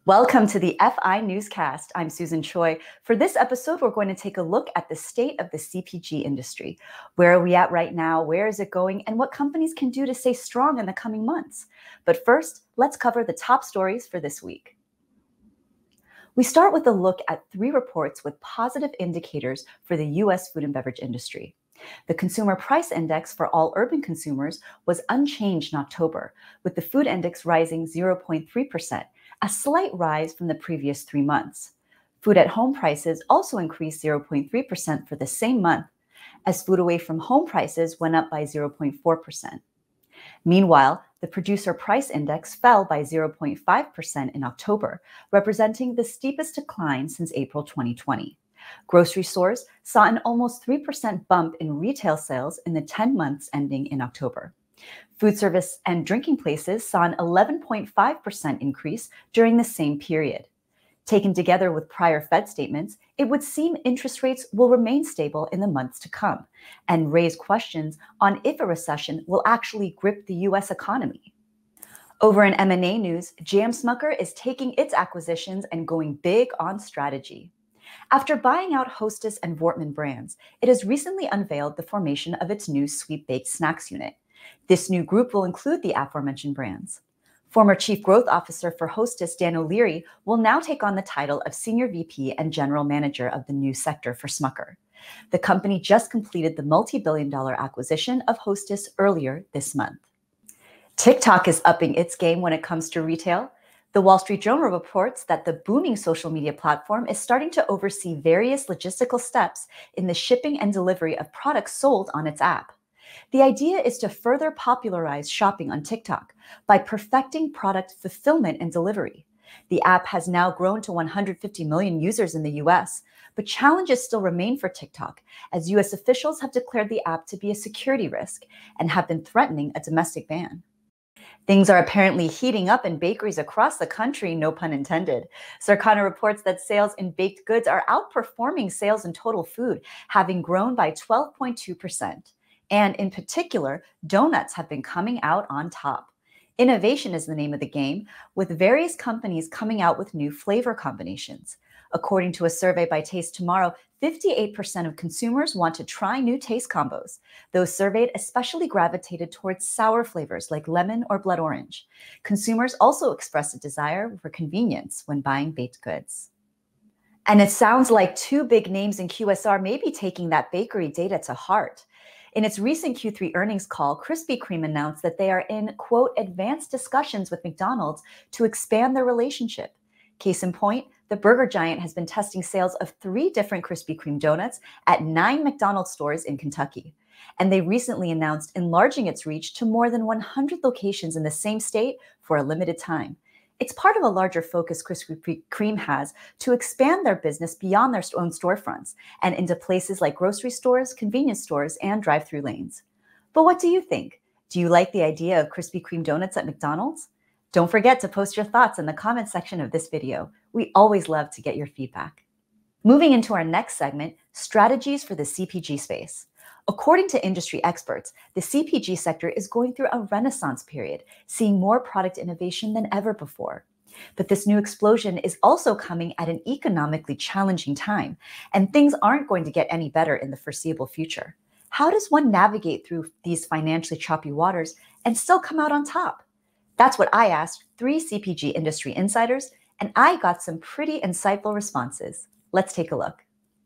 Welcome to the FI Newscast. I'm Susan Choi. For this episode, we're going to take a look at the state of the CPG industry. Where are we at right now? Where is it going? And what companies can do to stay strong in the coming months. But first, let's cover the top stories for this week. We start with a look at 3 reports with positive indicators for the U.S. food and beverage industry. The Consumer Price Index for all urban consumers was unchanged in October, with the food index rising 0.3%. A slight rise from the previous 3 months. Food at home prices also increased 0.3% for the same month, as food away from home prices went up by 0.4%. Meanwhile, the Producer Price Index fell by 0.5% in October, representing the steepest decline since April 2020. Grocery stores saw an almost 3% bump in retail sales in the 10 months ending in October. Food service and drinking places saw an 11.5% increase during the same period. Taken together with prior Fed statements, it would seem interest rates will remain stable in the months to come and raise questions on if a recession will actually grip the U.S. economy. Over in M&A news, J.M. Smucker is taking its acquisitions and going big on strategy. After buying out Hostess and Voortman brands, it has recently unveiled the formation of its new sweet baked snacks unit. This new group will include the aforementioned brands. Former Chief Growth Officer for Hostess, Dan O'Leary, will now take on the title of Senior VP and General Manager of the new sector for Smucker. The company just completed the multi-billion-dollar acquisition of Hostess earlier this month. TikTok is upping its game when it comes to retail. The Wall Street Journal reports that the booming social media platform is starting to oversee various logistical steps in the shipping and delivery of products sold on its app. The idea is to further popularize shopping on TikTok by perfecting product fulfillment and delivery. The app has now grown to 150 million users in the US, but challenges still remain for TikTok, as US officials have declared the app to be a security risk and have been threatening a domestic ban. Things are apparently heating up in bakeries across the country, no pun intended. Circana reports that sales in baked goods are outperforming sales in total food, having grown by 12.2%. And in particular, donuts have been coming out on top. Innovation is the name of the game, with various companies coming out with new flavor combinations. According to a survey by Taste Tomorrow, 58% of consumers want to try new taste combos. Those surveyed especially gravitated towards sour flavors like lemon or blood orange. Consumers also expressed a desire for convenience when buying baked goods. And it sounds like 2 big names in QSR may be taking that bakery data to heart. In its recent Q3 earnings call, Krispy Kreme announced that they are in, quote, advanced discussions with McDonald's to expand their relationship. Case in point, the burger giant has been testing sales of 3 different Krispy Kreme donuts at 9 McDonald's stores in Kentucky. And they recently announced enlarging its reach to more than 100 locations in the same state for a limited time. It's part of a larger focus Krispy Kreme has to expand their business beyond their own storefronts and into places like grocery stores, convenience stores, and drive-through lanes. But what do you think? Do you like the idea of Krispy Kreme donuts at McDonald's? Don't forget to post your thoughts in the comment section of this video. We always love to get your feedback. Moving into our next segment, strategies for the CPG space. According to industry experts, the CPG sector is going through a renaissance period, seeing more product innovation than ever before. But this new explosion is also coming at an economically challenging time, and things aren't going to get any better in the foreseeable future. How does one navigate through these financially choppy waters and still come out on top? That's what I asked 3 CPG industry insiders, and I got some pretty insightful responses. Let's take a look.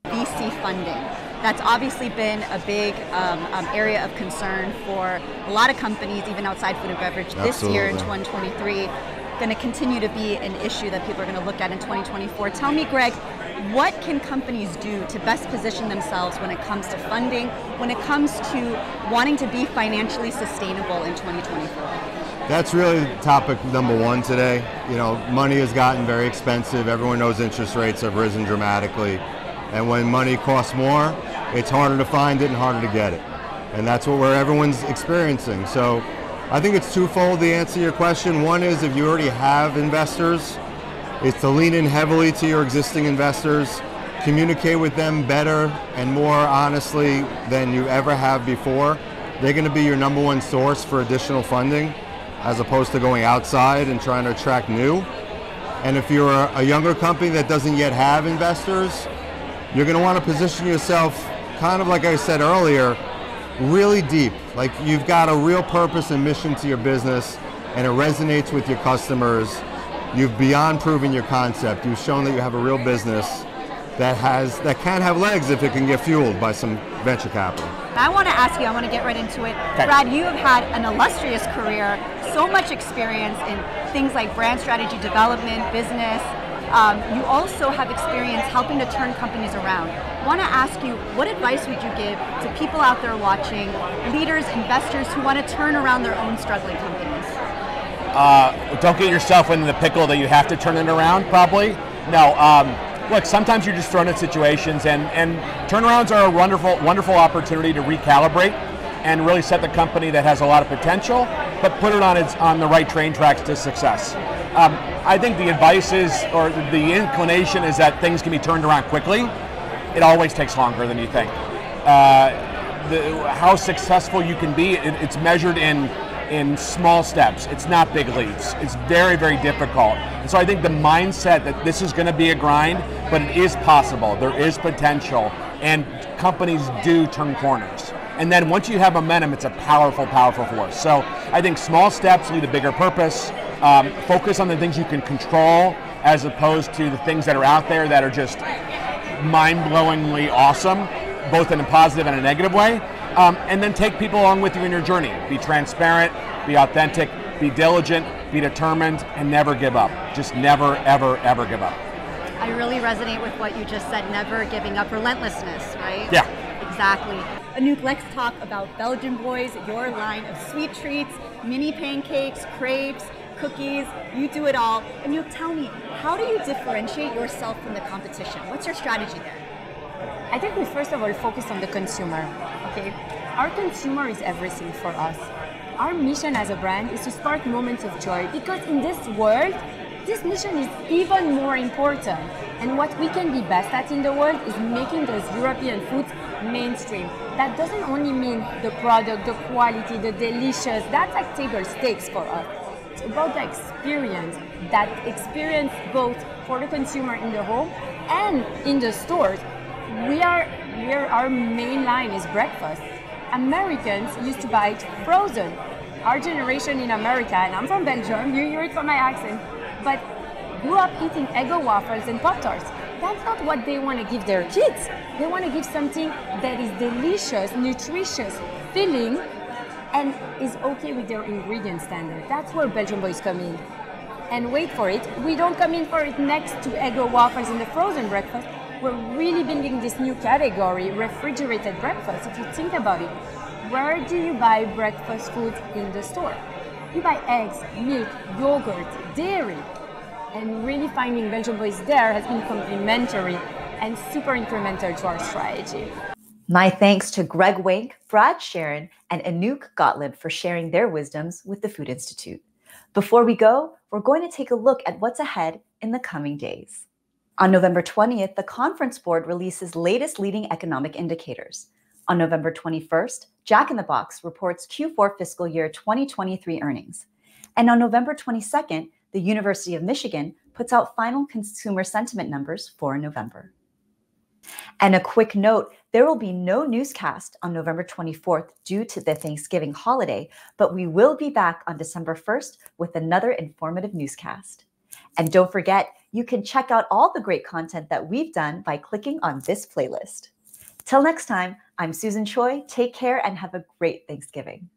VC funding. That's obviously been a big area of concern for a lot of companies, even outside food and beverage. Absolutely. This year in 2023, going to continue to be an issue that people are going to look at in 2024. Tell me, Greg, what can companies do to best position themselves when it comes to funding, when it comes to wanting to be financially sustainable in 2024? That's really topic number 1 today. You know, money has gotten very expensive. Everyone knows interest rates have risen dramatically. And when money costs more, it's harder to find it and harder to get it. And that's what everyone's experiencing. So I think it's twofold to answer your question. One is, if you already have investors, is to lean in heavily to your existing investors, communicate with them better and more honestly than you ever have before. They're going to be your number 1 source for additional funding, as opposed to going outside and trying to attract new. And if you're a younger company that doesn't yet have investors, you're going to want to position yourself, kind of like I said earlier, really deep. Like you've got a real purpose and mission to your business, and it resonates with your customers. You've beyond proven your concept. You've shown that you have a real business that can have legs if it can get fueled by some venture capital. I want to ask you, I want to get right into it. Okay. Brad, you have had an illustrious career, so much experience in things like brand strategy development, business. You also have experience helping to turn companies around. I want to ask you, what advice would you give to people out there watching, leaders, investors who want to turn around their own struggling companies? Don't get yourself in the pickle that you have to turn it around, probably. No, look, sometimes you're just thrown in situations, and turnarounds are a wonderful opportunity to recalibrate and really set the company that has a lot of potential, but put it on the right train tracks to success. I think the advice is, or the inclination is that things can be turned around quickly. It always takes longer than you think. How successful you can be, it's measured in small steps. It's not big leaps. It's very, very difficult. And so I think the mindset that this is going to be a grind, but it is possible. There is potential, and companies do turn corners. And then once you have momentum, it's a powerful, powerful force. So I think small steps lead to bigger purpose. Focus on the things you can control as opposed to the things that are out there that are just mind-blowingly awesome, both in a positive and a negative way. And then take people along with you in your journey. Be transparent, be authentic, be diligent, be determined, and never give up. Just never, ever, ever give up. I really resonate with what you just said, never giving up, relentlessness, right? Yeah. Exactly. Anouck, let's talk about Belgian Boys, your line of sweet treats, mini pancakes, crepes, cookies, you do it all. And you tell me, how do you differentiate yourself from the competition? What's your strategy there? I think we first of all focus on the consumer, okay? Our consumer is everything for us. Our mission as a brand is to spark moments of joy, because in this world, this mission is even more important. And what we can be best at in the world is making those European foods mainstream. That doesn't only mean the product, the quality, the delicious, that's like table stakes for us. It's about the experience, that experience both for the consumer in the home and in the stores. Our main line is breakfast. Americans used to buy it frozen. Our generation in America, and I'm from Belgium, you hear it from my accent, but grew up eating Eggo waffles and Pop-Tarts. That's not what they want to give their kids. They want to give something that is delicious, nutritious, filling, and is okay with their ingredient standard. That's where Belgian Boys come in. And wait for it, we don't come in for it next to Eggo waffles in the frozen breakfast. We're really building this new category, refrigerated breakfast. If you think about it, where do you buy breakfast foods in the store? You buy eggs, milk, yogurt, dairy. And really finding Belgian Boys there has been complementary and super incremental to our strategy. My thanks to Greg Wank, Brad Charron, and Anouck Gotlib for sharing their wisdoms with the Food Institute. Before we go, we're going to take a look at what's ahead in the coming days. On November 20th, the Conference Board releases latest leading economic indicators. On November 21st, Jack in the Box reports Q4 fiscal year 2023 earnings. And on November 22nd, the University of Michigan puts out final consumer sentiment numbers for November. And a quick note, there will be no newscast on November 24th due to the Thanksgiving holiday, but we will be back on December 1st with another informative newscast. And don't forget, you can check out all the great content that we've done by clicking on this playlist. Till next time, I'm Susan Choi. Take care and have a great Thanksgiving.